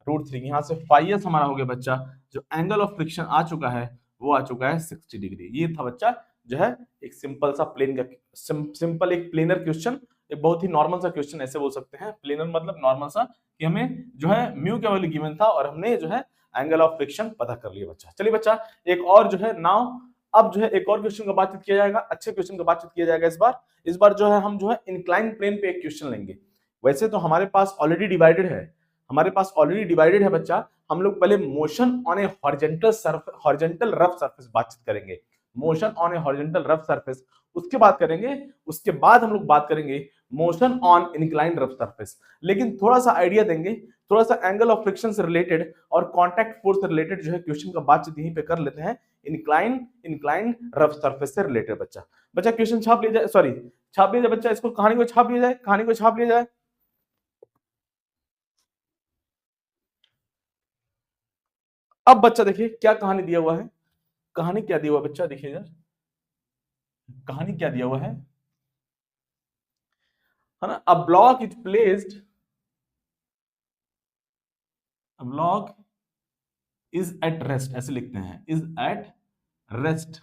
√3। यहाँ से फाई एस हमारा हो गया बच्चा, जो एंगल ऑफ फ्रिक्शन आ चुका है वो आ चुका है 60 डिग्री। ये था बच्चा जो है एक सिंपल सा प्लेन का सिंपल एक प्लेनर क्वेश्चन, एक बहुत ही नॉर्मल सा क्वेश्चन ऐसे बोल सकते हैं। प्लेनर मतलब नॉर्मल सा, कि हमें जो है म्यू का वैल्यू गिवन था और हमने जो है एंगल ऑफ फ्रिक्शन पता कर लिया बच्चा। चलिए बच्चा एक और जो है नाउ, अब जो है एक और क्वेश्चन का बातचीत किया जाएगा, अच्छे क्वेश्चन का बातचीत किया जाएगा इस बार। इस बार जो है हम जो है इंक्लाइन प्लेन पे एक क्वेश्चन लेंगे। वैसे तो हमारे पास ऑलरेडी डिवाइडेड है, हमारे पास ऑलरेडी डिवाइडेड है बच्चा। हम लोग पहले motion on A horizontal rough surface बातचीत करेंगे, motion on A horizontal rough surface, उसके बाद करेंगे, उसके बाद हम लोग बात करेंगे motion on inclined rough surface. लेकिन थोड़ा सा आइडिया देंगे, थोड़ा सा एंगल ऑफ फ्रिक्शन से रिलेटेड और कॉन्टैक्ट फोर्स से रिलेटेड जो है क्वेश्चन का बातचीत यहीं पे कर लेते हैं, इंक्लाइन रफ सरफेस से रिलेटेड बच्चा। बच्चा क्वेश्चन छाप लिया जाए, सॉरी छाप लिया जाए बच्चा, इसको कहानी को छाप लिया जाए, कहानी को छाप लिया जाए। अब बच्चा देखिए क्या कहानी दिया हुआ है, कहानी क्या दिया हुआ बच्चा देखिएगा, कहानी क्या दिया हुआ है ना। A block is placed, a block is at rest, ऐसे लिखते हैं, is at rest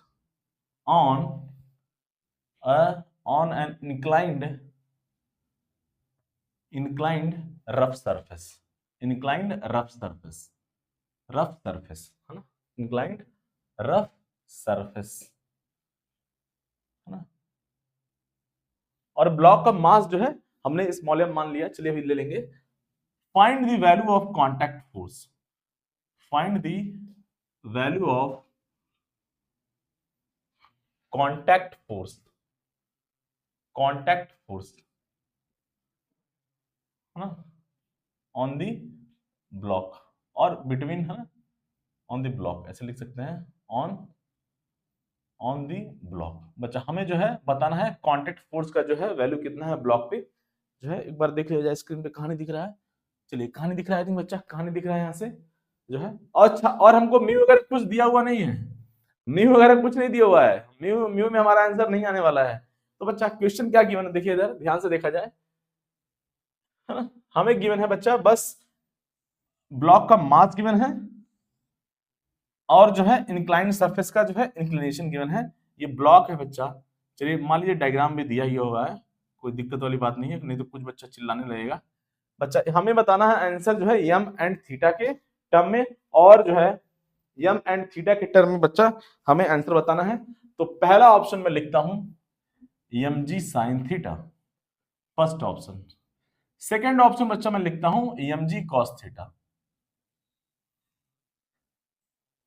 on on an inclined rough surface, inclined rough surface, rough surface है ना, inclined रफ सरफेस है ना। और ब्लॉक का मास जो है हमने स्मॉल m मान लिया, चलिए अभी ले लेंगे। Find the value of contact force, find the value of contact force, contact force है ना, ऑन दी ब्लॉक और बिटवीन है ना, ऑन दी ब्लॉक ऐसे लिख सकते हैं, ऑन दी ब्लॉक। बच्चा हमें जो है बताना है कांटेक्ट फोर्स का जो है वैल्यू कितना है ब्लॉक पे, जो है एक बार देख लिया जाए, स्क्रीन पे कहानी दिख रहा है, चलिए कहानी दिख रहा है, बच्चा कहानी दिख रहा है यहाँ से जो है। अच्छा, और हमको म्यू वगैरह कुछ दिया हुआ नहीं है, म्यू वगैरह कुछ नहीं दिया हुआ है, म्यू म्यू में हमारा आंसर नहीं आने वाला है। तो बच्चा क्वेश्चन क्या गिवन है, देखिए इधर ध्यान से देखा जाए, है ना। हमें गिवन है बच्चा बस ब्लॉक का मास गिवन है और जो है इंक्लाइन सरफेस का जो है इंक्लिनेशन गिवन है। ये ब्लॉक है बच्चा। चलिए मान लीजिए डायग्राम भी दिया ही हुआ है, कोई दिक्कत वाली बात नहीं है, नहीं तो कुछ बच्चा चिल्लाने लगेगा। बच्चा हमें बताना है आंसर जो है यम एंड थीटा के टर्म में, और जो है यम एंड थीटा के टर्म में बच्चा हमें आंसर बताना है। तो पहला ऑप्शन में लिखता हूं m g sine theta, first option. Second option बच्चा मैं लिखता हूं m g cos theta.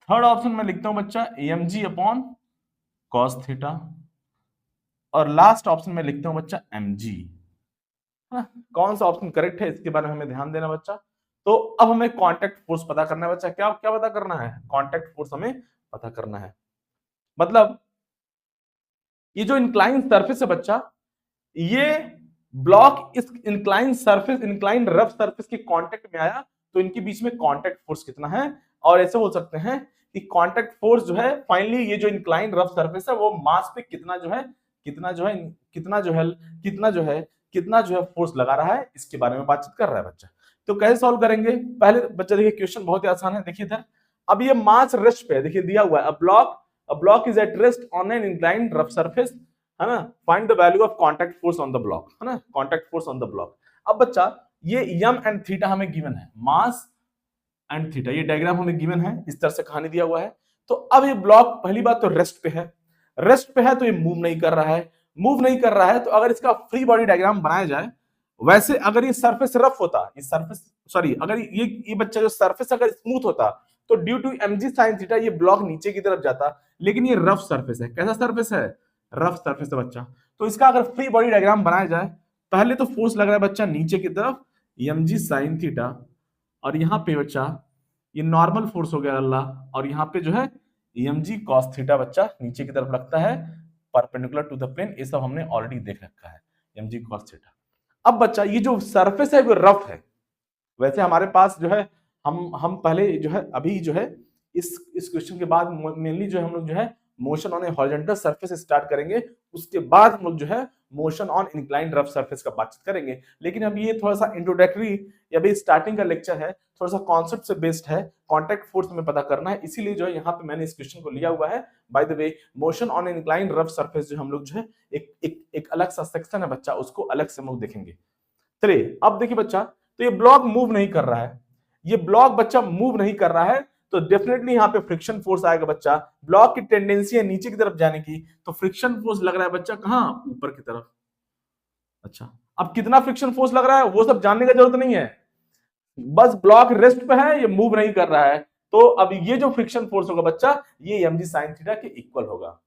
Third option में लिखता हूं बच्चा M g upon cos theta, और लास्ट ऑप्शन में लिखता हूं बच्चा एम जी। कौन सा ऑप्शन करेक्ट है इसके बारे में हमें ध्यान देना बच्चा। तो अब हमें कांटेक्ट फोर्स पता करना है बच्चा। क्या क्या पता करना है, कांटेक्ट फोर्स हमें पता करना है। मतलब ये जो इंक्लाइन सरफेस है बच्चा, ये ब्लॉक इस incline surface, incline rough surface के कांटेक्ट में आया, तो इनके बीच में कांटेक्ट फोर्स कितना है। और ऐसे बोल सकते हैं कि कांटेक्ट फोर्स जो है फाइनली ये जो इंक्लाइन रफ सरफेस है वो मास पे कितना जो है कितना जो है कितना जो है कितना जो है कितना जो है फोर्स लगा रहा है, इसके बारे में बातचीत कर रहा है बच्चा। तो कैसे सॉल्व करेंगे, पहले बच्चा देखिए क्वेश्चन बहुत ही आसान है। देखिए इधर अब ये मास रेस्ट पे देखिए दिया हुआ है, a block is at rest on an incline rough surface, है ना। Find the value of contact force on the block, है ना, contact force on the block. अब बच्चा ये यम एंड थीटा हमें गिवन है, मास एंड थीटा, ये डायग्राम हमें गिवन है, इस तरह से कहानी दिया हुआ है। तो अब ये ब्लॉक पहली बात तो रेस्ट पे है, रेस्ट पे है तो ये मूव नहीं कर रहा है, मूव नहीं कर रहा है। तो अगर इसका फ्री बॉडी डायग्राम बनाया जाए, वैसे अगर ये सरफेस रफ होता, ये सरफेस सॉरी अगर ये बच्चा जो सरफेस अगर स्मूथ होता, तो due to mg sin theta ये ब्लॉक नीचे की तरफ जाता। लेकिन ये रफ सरफेस है, कैसा सरफेस है, रफ सरफेस है बच्चा। तो इसका अगर फ्री बॉडी डायग्राम बनाया जाए, पहले तो फोर्स लग रहा है बच्चा नीचे की तरफ mg sin थीटा, और यहाँ पे बच्चा ये नॉर्मल फोर्स हो गया अल्लाह, और यहाँ पे जो है mg cos थीटा बच्चा नीचे की तरफ लगता है परपेंडिकुलर टू द प्लेन। ये सब हमने ऑलरेडी देख रखा है, mg cos थीटा। अब बच्चा ये जो सरफेस है वो रफ है, वैसे हमारे पास जो है हम पहले जो है अभी जो है इस क्वेश्चन के बाद मेनली जो है हम लोग जो है motion on A horizontal surface start करेंगे, उसके बाद हम लोग जो है motion on inclined rough surface का बातचीत करेंगे। लेकिन अब ये थोड़ा सा इंट्रोडक्टरी या भी स्टार्टिंग का लेक्चर है, थोड़ा सा कॉन्सेप्ट से बेस्ड है, कांटेक्ट फोर्स में पता करना है, इसीलिए जो है यहाँ पे मैंने इस क्वेश्चन को लिया हुआ है। By the way motion on inclined rough surface जो हम लोग जो है एक अलग सा सेक्शन है बच्चा, उसको अलग से हम लोग देखेंगे। चलिए अब देखिए बच्चा, तो ये ब्लॉक मूव नहीं कर रहा है, ये ब्लॉक बच्चा मूव नहीं कर रहा है, तो डेफिनेटली यहाँ पे फ्रिक्शन फोर्स आएगा बच्चा। ब्लॉक की टेंडेंसी है नीचे की तरफ जाने की, तो फ्रिक्शन फोर्स लग रहा है बच्चा कहाँ, ऊपर की तरफ। अच्छा, अब कितना फ्रिक्शन फोर्स लग रहा है वो सब जानने का जरूरत नहीं है, बस ब्लॉक रेस्ट पे है, ये मूव नहीं कर रहा है। तो अब ये जो फ्रिक्शन फोर्स होगा बच्चा, ये mg sin थीटा के इक्वल होगा।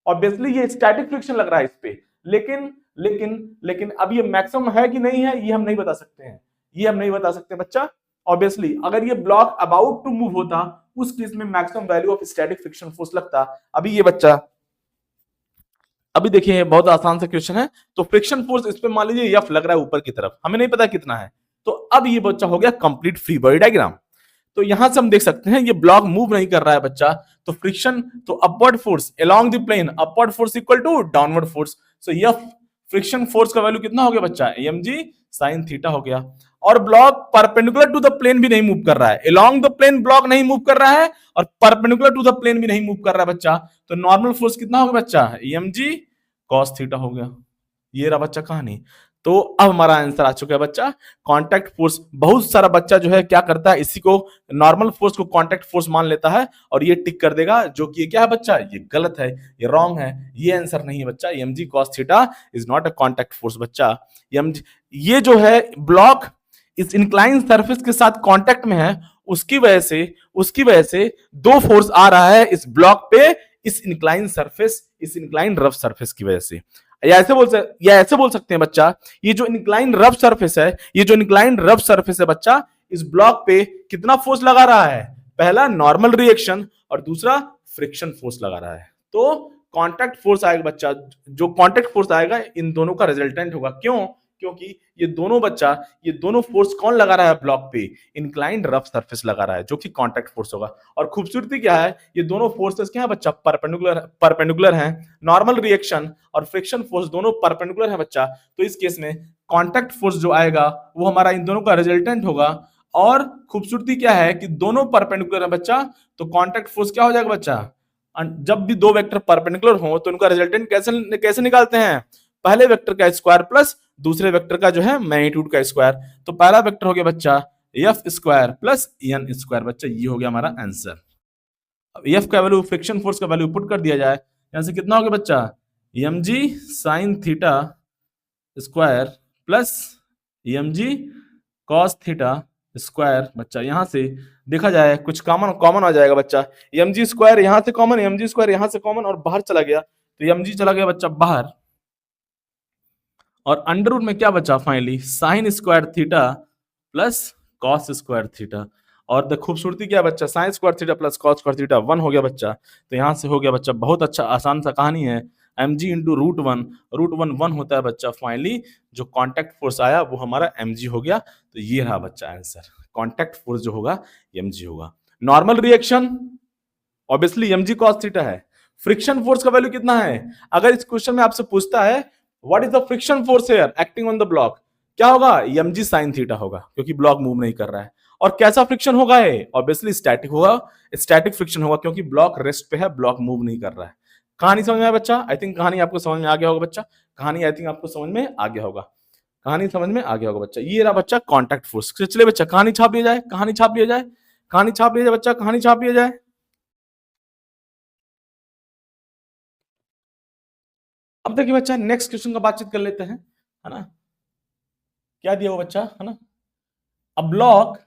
ऑब्वियसली ये स्टैटिक फ्रिक्शन लग रहा है इस पे, लेकिन लेकिन लेकिन अब ये मैक्सिमम है कि नहीं है ये हम नहीं बता सकते हैं, ये हम नहीं बता सकते बच्चा। ऑब्वियसली अगर ये ब्लॉक अबाउट टू मूव होता, उस केस में maximum value of static friction force लगता। अभी ये बच्चा अभी देखिए बहुत आसान सा क्वेश्चन है, तो फ्रिक्शन फोर्स इस पे मान लीजिए एफ लग रहा है ऊपर की तरफ, हमें नहीं पता कितना है। तो अब ये बच्चा हो गया कंप्लीट फ्री बॉडी डायग्राम। तो यहां से हम देख सकते हैं ये ब्लॉक मूव नहीं कर रहा है बच्चा, तो फ्रिक्शन, तो upward force along the plane, upward force equal to downward force. So F friction force का वैल्यू कितना हो गया बच्चा, mg sin थीटा हो गया। और block perpendicular to the plane भी नहीं मूव कर रहा है, अलोंग द प्लेन ब्लॉक नहीं मूव कर रहा है, और परपेंडिकुलर टू द प्लेन भी नहीं मूव कर रहा है बच्चा। तो नॉर्मल फोर्स कितना होगा बच्चा, mg cos थीटा हो गया। ये रहा बच्चा कहानी। तो अब हमारा आंसर आ चुका है बच्चा, कांटेक्ट फोर्स। बहुत सारा बच्चा जो है क्या करता है, इसी को नॉर्मल फोर्स को कांटेक्ट फोर्स मान लेता है और ये टिक कर देगा, जो कि ये क्या है बच्चा, ये गलत है, ये रॉन्ग है, ये आंसर नहीं है बच्चा। mg cos theta is not a contact force बच्चा। ये जो है ब्लॉक इस इंक्लाइन सरफेस के साथ कांटेक्ट में है, उसकी वजह से दो फोर्स आ रहा है इस ब्लॉक पे, इस इंक्लाइन सरफेस, इस इंक्लाइन रफ सरफेस की वजह से। या ऐसे बोल सकते हैं बच्चा, ये जो इंक्लाइन रफ सरफेस है, ये जो इंक्लाइन रफ सरफेस है बच्चा, इस ब्लॉक पे कितना फोर्स लगा रहा है, पहला नॉर्मल रिएक्शन और दूसरा फ्रिक्शन फोर्स लगा रहा है। तो कांटेक्ट फोर्स आएगा बच्चा, जो कांटेक्ट फोर्स आएगा इन दोनों का रिजल्टेंट होगा। क्यों, क्योंकि ये दोनों फोर्स कौन लगा रहा है ब्लॉक पे, इंक्लाइंड रफ सरफेस लगा रहा है, जो कि कांटेक्ट फोर्स होगा। और खूबसूरती क्या है, ये दोनों फोर्सेस क्या है बच्चा, परपेंडिकुलर हैं। नॉर्मल रिएक्शन और फ्रिक्शन फोर्स दोनों परपेंडिकुलर है बच्चा, तो इस केस में कांटेक्ट फोर्स जो आएगा वो हमारा इन दोनों का रिजल्टेंट होगा। और खूबसूरती क्या है कि दोनों परपेंडिकुलर है बच्चा, तो कांटेक्ट फोर्स क्या हो जाएगा बच्चा, जब भी दो वेक्टर परपेंडिकुलर हो तो उनका रिजल्टेंट कैसे कैसे निकालते हैं, पहले वेक्टर का स्क्वायर प्लस दूसरे वेक्टर का जो है मैग्नीट्यूड का स्क्वायर। तो पहला वेक्टर हो गया बच्चा F square plus N square, बच्चा ये हो गया हमारा आंसर। अब एफ का वैल्यू, फ्रिक्शन फोर्स का वैल्यू पुट कर दिया जाए, यहां से कितना हो गया बच्चा, M G sine theta square plus M G cos theta square. बच्चा यहां से देखा जाए कुछ कॉमन कॉमन आ जाएगा बच्चा, एम जी स्क्वायर यहां से कॉमन, एम जी स्क्वायर यहां से कॉमन और बाहर चला गया, तो एम जी चला गया बच्चा बाहर, और अंडर रूट में क्या बचा finally, sine square theta plus cos square theta. और द खूबसूरती क्या बच्चा, sine square theta plus cos square theta 1 हो गया बच्चा, तो यहां से हो गया बच्चा, बहुत अच्छा आसान सा कहानी है, M G into root one one होता है बच्चा। फाइनली जो कॉन्टैक्ट फोर्स आया वो हमारा एम जी हो गया, तो ये रहा बच्चा आंसर, कॉन्टैक्ट फोर्स जो होगा एम जी होगा। Normal reaction obviously M G cos theta है। फ्रिक्शन फोर्स का वैल्यू कितना है, अगर इस क्वेश्चन में आपसे पूछता है what is the friction force here acting on the block, क्या होगा, एम जी साइन थीटा होगा, क्योंकि ब्लॉक मूव नहीं कर रहा है। और कैसा फ्रिक्शन होगा ये, ऑब्वियसली स्टैटिक होगा, स्टैटिक फ्रिक्शन होगा, क्योंकि ब्लॉक रेस्ट पे है, ब्लॉक मूव नहीं कर रहा है। कहानी समझ में आया बच्चा, आई थिंक कहानी आपको समझ में आ गया होगा बच्चा, कहानी आई थिंक आपको समझ में आ गया होगा, कहानी समझ में आ गया होगा बच्चा। ये रहा बच्चा कॉन्टैक्ट फोर्स। चलिए बच्चा कहानी छाप लिया जाए, कहानी छाप लिया जाए, कहानी छाप लिया जाए बच्चा, कहानी छाप लिया जाए। अब देखिए बच्चा नेक्स्ट क्वेश्चन का बातचीत कर लेते हैं, है ना, क्या दिया हुआ बच्चा, है ना, a block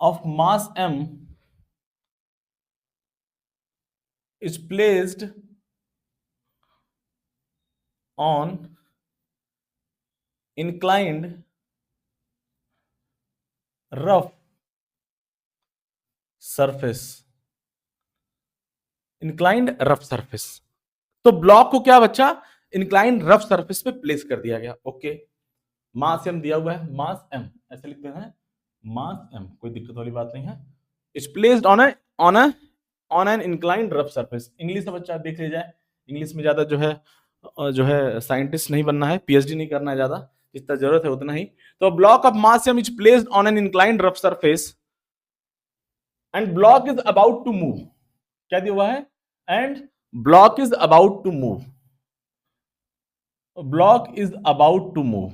of mass m is placed on inclined rough surface, inclined rough surface. तो ब्लॉक को क्या बच्चा, इंक्लाइंड रफ सरफेस पे प्लेस कर दिया गया। ओके, मास एम दिया हुआ है, मास एम ऐसे लिखते हैं, मास एम, कोई दिक्कत वाली बात नहीं है। It's placed on an inclined rough surface. English में बच्चा देख लिया जाए, इंग्लिश में ज्यादा जो है साइंटिस्ट नहीं बनना है, पीएचडी नहीं करना है ज्यादा, जितना जरूरत है उतना ही। तो block of mass M is placed on an inclined rough surface and block is about to move, क्या दिया हुआ है, and block is about to move, block is about to move,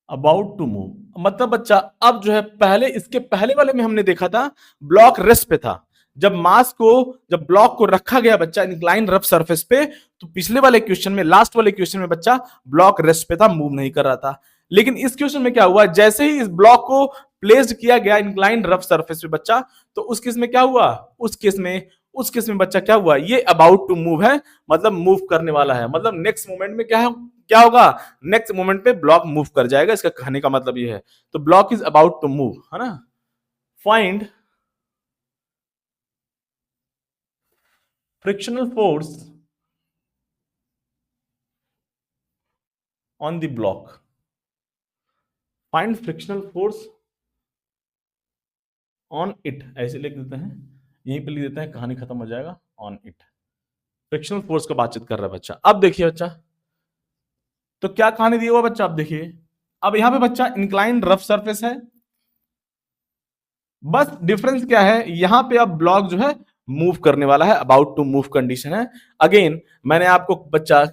about to move मतलब बच्चा, अब जो है पहले इसके पहले वाले में हमने देखा था ब्लॉक रेस्ट पे था, जब ब्लॉक को रखा गया बच्चा इंक्लाइन रफ सरफेस पे, तो पिछले वाले क्वेश्चन में, लास्ट वाले क्वेश्चन में बच्चा ब्लॉक रेस्ट पे था, मूव नहीं कर रहा था। लेकिन इस क्वेश्चन में क्या हुआ, जैसे ही इस ब्लॉक को प्लेस्ड किया गया इंक्लाइन रफ सरफेस पे बच्चा, तो उस केस में क्या हुआ, उस केस में बच्चा क्या हुआ, ये अबाउट टू मूव है, मतलब मूव करने वाला है, मतलब नेक्स्ट मोमेंट में क्या होगा, नेक्स्ट मोमेंट पे ब्लॉक मूव कर जाएगा, इसका कहने का मतलब ये है। तो block is about to move, है ना। Find frictional force on the block, find frictional force on it, ऐसे लिख देते हैं, यहीं पे लिख देते हैं, कहानी खत्म हो जाएगा, ऑन इट। फ्रिक्शनल फोर्स का बातचीत कर रहा है बच्चा। अब देखिए बच्चा, तो क्या कहानी दी हुआ बच्चा, अब देखिए, अब यहां पे बच्चा इंक्लाइंड रफ सरफेस है, बस डिफरेंस क्या है, यहां पे अब ब्लॉक जो है मूव करने वाला है, अबाउट टू मूव कंडीशन है। अगेन मैंने आपको बच्चा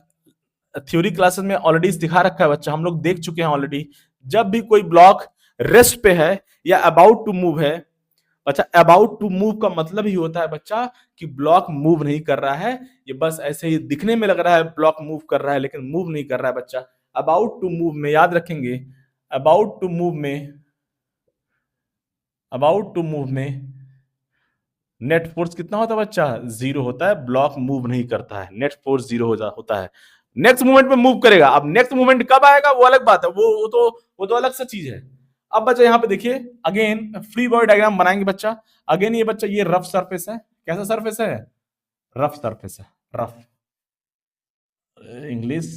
थ्योरी क्लासेस में ऑलरेडी दिखा रखा है बच्चा, हम लोग देख चुके हैं ऑलरेडी, जब भी कोई ब्लॉक रेस्ट पे है या अबाउट टू मूव है बच्चा, अबाउट टू मूव का मतलब ही होता है बच्चा कि ब्लॉक मूव नहीं कर रहा है, ये बस ऐसे ही दिखने में लग रहा है ब्लॉक मूव कर रहा है, लेकिन मूव नहीं कर रहा है बच्चा। अबाउट टू मूव में याद रखेंगे, अबाउट टू मूव में अबाउट टू मूव में नेट फोर्स कितना होता है बच्चा, जीरो होता है, ब्लॉक मूव नहीं करता है, नेट फोर्स जीरो होता है। नेक्स्ट मूवमेंट में मूव करेगा, अब नेक्स्ट मूवमेंट कब आएगा वो अलग बात है, वो तो अलग सा चीज है। अब बच्चा यहाँ पे देखिए, अगेन फ्री बॉडी डायग्राम बनाएंगे बच्चा। अगेन ये बच्चा, ये रफ सरफेस है, कैसा सरफेस है, रफ सरफेस है, रफ। English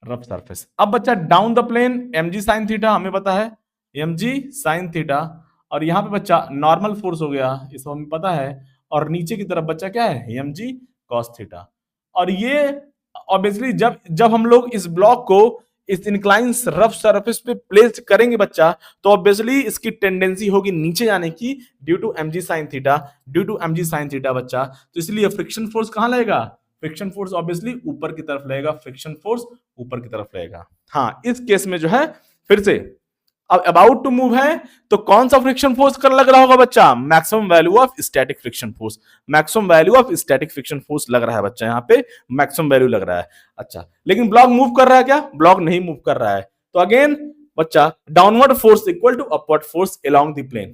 rough surface. अब बच्चा down the plane mg sine theta हमें पता है, mg साइन थीटा, और यहाँ पे बच्चा नॉर्मल फोर्स हो गया, इसको हमें पता है, और नीचे की तरफ बच्चा क्या है, mg cos थीटा। और ये ऑब्वियसली जब जब हम लोग इस ब्लॉक को इस इंक्लाइन रफ सरफेस पे प्लेस करेंगे बच्चा, तो ऑब्वियसली इसकी टेंडेंसी होगी नीचे जाने की due to mg sine theta, due to mg sine theta बच्चा। तो इसलिए फ्रिक्शन फोर्स कहां लगेगा, फ्रिक्शन फोर्स ऑब्वियसली ऊपर की तरफ लगेगा, फ्रिक्शन फोर्स ऊपर की तरफ लगेगा। हाँ, इस केस में जो है फिर से अब अबाउट टू मूव है, तो कौन सा फ्रिक्शन फोर्स कर लग रहा होगा बच्चा, maximum value of static friction force, maximum value of static friction force लग रहा है बच्चा, यहाँ पे मैक्सिमम वैल्यू लग रहा है। अच्छा, लेकिन ब्लॉक मूव कर रहा है क्या, ब्लॉक नहीं मूव कर रहा है, तो अगेन बच्चा downward force equal to upward force along the plane.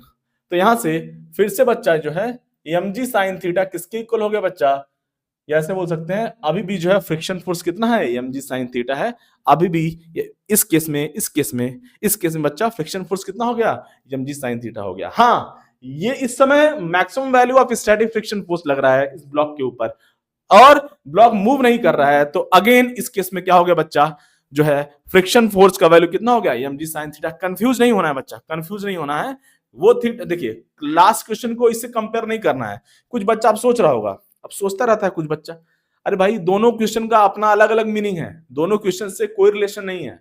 तो यहां से फिर से बच्चा जो है mg साइन थीटा किसके इक्वल हो गया बच्चा, या ऐसे बोल सकते हैं अभी भी जो है फ्रिक्शन फोर्स कितना है, mg साइन थीटा है, अभी भी इस केस में बच्चा फ्रिक्शन फोर्स कितना हो गया, mg साइन थीटा हो गया। हाँ, ये इस समय maximum value of static friction force लग रहा है इस ब्लॉक के ऊपर, और ब्लॉक मूव नहीं कर रहा है, तो अगेन इस केस में क्या हो गया बच्चा, जो है फ्रिक्शन फोर्स का वैल्यू कितना हो गया, mg साइन थीटा। कंफ्यूज नहीं होना है बच्चा, कंफ्यूज नहीं होना है, वो थीटा देखिए लास्ट क्वेश्चन को इससे कंपेयर नहीं करना है। कुछ बच्चा अब सोच रहा होगा, अब सोचता रहता है कुछ बच्चा, अरे भाई दोनों क्वेश्चन का अपना अलग अलग मीनिंग है, दोनों क्वेश्चन से कोई रिलेशन नहीं है,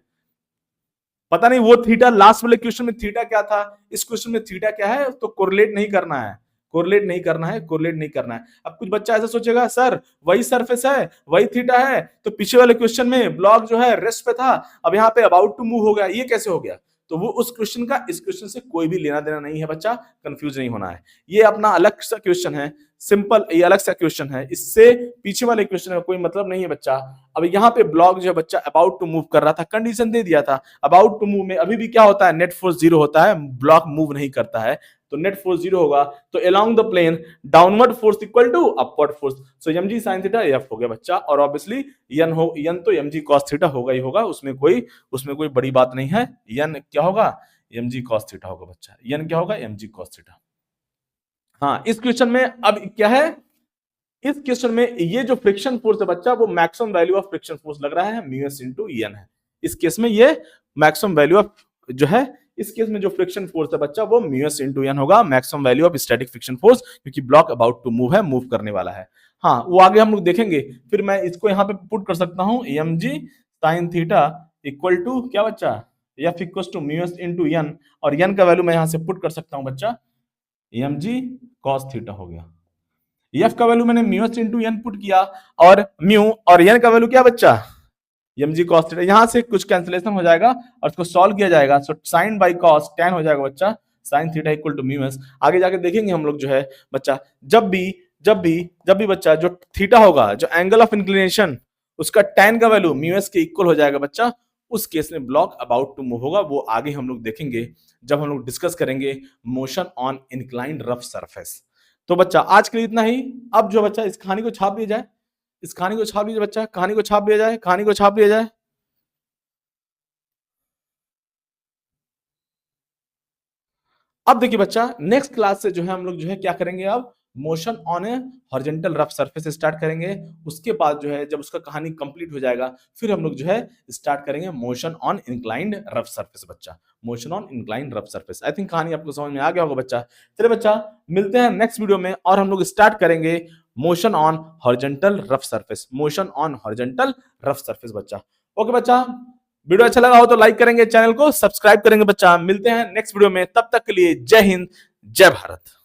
पता नहीं वो थीटा लास्ट वाले क्वेश्चन में थीटा क्या था, इस क्वेश्चन में थीटा क्या है, तो कोरिलेट नहीं करना है, कोरिलेट नहीं करना है, कोरिलेट नहीं करना है। अब कुछ बच्चा ऐसा सोचेगा सर वही सरफेस है, वही थीटा है, तो पीछे वाले क्वेश्चन में ब्लॉक जो है रेस्ट पे था, अब यहाँ पे अबाउट टू मूव हो गया, ये कैसे हो गया, तो वो उस क्वेश्चन का इस क्वेश्चन से कोई भी लेना देना नहीं है बच्चा, कंफ्यूज नहीं होना है। ये अपना अलग सा क्वेश्चन है, सिंपल ये अलग सा क्वेश्चन है, इससे पीछे वाले क्वेश्चन का कोई मतलब नहीं है बच्चा। अब यहाँ पे ब्लॉक जो बच्चा अबाउट टू मूव कर रहा था, कंडीशन दे दिया था, अबाउट टू मूव में अभी भी क्या होता है, नेट फोर्स जीरो होता है, ब्लॉक मूव नहीं करता है, तो नेट फोर्स जीरो होगा, तो along the plane downward force equal to upward force, so mg sin theta f हो गया बच्चा, और ऑब्वियसली n तो mg cos थीटा होगा ही होगा, उसमें कोई बड़ी बात नहीं है, n क्या होगा, mg cos थीटा होगा बच्चा, n क्या होगा, mg cos थीटा। हाँ, इस क्वेश्चन में अब क्या है, इस क्वेश्चन में ये जो फ्रिक्शन फोर्स है बच्चा, वो maximum value of friction force लग रहा है म्यूएस इनटू n है, इस केस में ये मैक्सिमम वैल्यू ऑफ जो है, इस केस में जो फ्रिक्शन फोर्स है बच्चा वो म्यूएस इनटू n होगा, maximum value of static friction force, क्योंकि ब्लॉक अबाउट टू मूव है, मूव करने वाला है। हाँ, वो आगे हम लोग देखेंगे, फिर मैं इसको यहाँ पे पुट कर सकता हूँ mg sin theta equal to क्या बच्चा, f equal to mu S into n, और n का वैल्यू मैं यहाँ से पुट कर सकता हूँ बच्चा, mg cos थीटा हो गया, एफ का वैल्यू मैंने mu S into N put किया, और म्यू और एन का वैल्यू क्या बच्चा, mg cos थीटा, यहां से कुछ कैंसिलेशन हो जाएगा और उसको सॉल्व किया जाएगा, so sine by cos tan हो जाएगा बच्चा, sine theta equal to mu S. आगे जाके देखेंगे हम लोग जो है बच्चा, जब भी बच्चा जो थीटा होगा, जो एंगल ऑफ इंक्लिनेशन, उसका tan का वैल्यू म्यू एस के इक्वल हो जाएगा बच्चा, उस केस में ब्लॉक अबाउट टू मूव होगा, वो आगे हम लोग देखेंगे जब हम लोग डिस्कस करेंगे motion on inclined rough surface. तो बच्चा आज के लिए इतना ही। अब जो बच्चा इस कहानी को छाप दिया जाए, इस कहानी को छाप लीजिए बच्चा, कहानी को छाप दिया जाए, कहानी को छाप दिया जाए। अब देखिए बच्चा, नेक्स्ट क्लास से जो है हम लोग जो है क्या करेंगे, अब motion on A horizontal rough surface start करेंगे। उसके बाद जो है जब उसका कहानी कंप्लीट हो जाएगा, फिर हम लोग जो है स्टार्ट करेंगे motion on inclined rough surface बच्चा, motion on inclined rough surface. I think कहानी आपको समझ में आ गया होगा बच्चा। चलिए बच्चा, मिलते हैं नेक्स्ट वीडियो में, और हम लोग स्टार्ट करेंगे motion on horizontal rough surface, motion on horizontal rough surface बच्चा। ओके बच्चा, वीडियो अच्छा लगा हो तो लाइक करेंगे, चैनल को सब्सक्राइब करेंगे बच्चा। मिलते हैं नेक्स्ट वीडियो में, तब तक के लिए जय हिंद, जय भारत।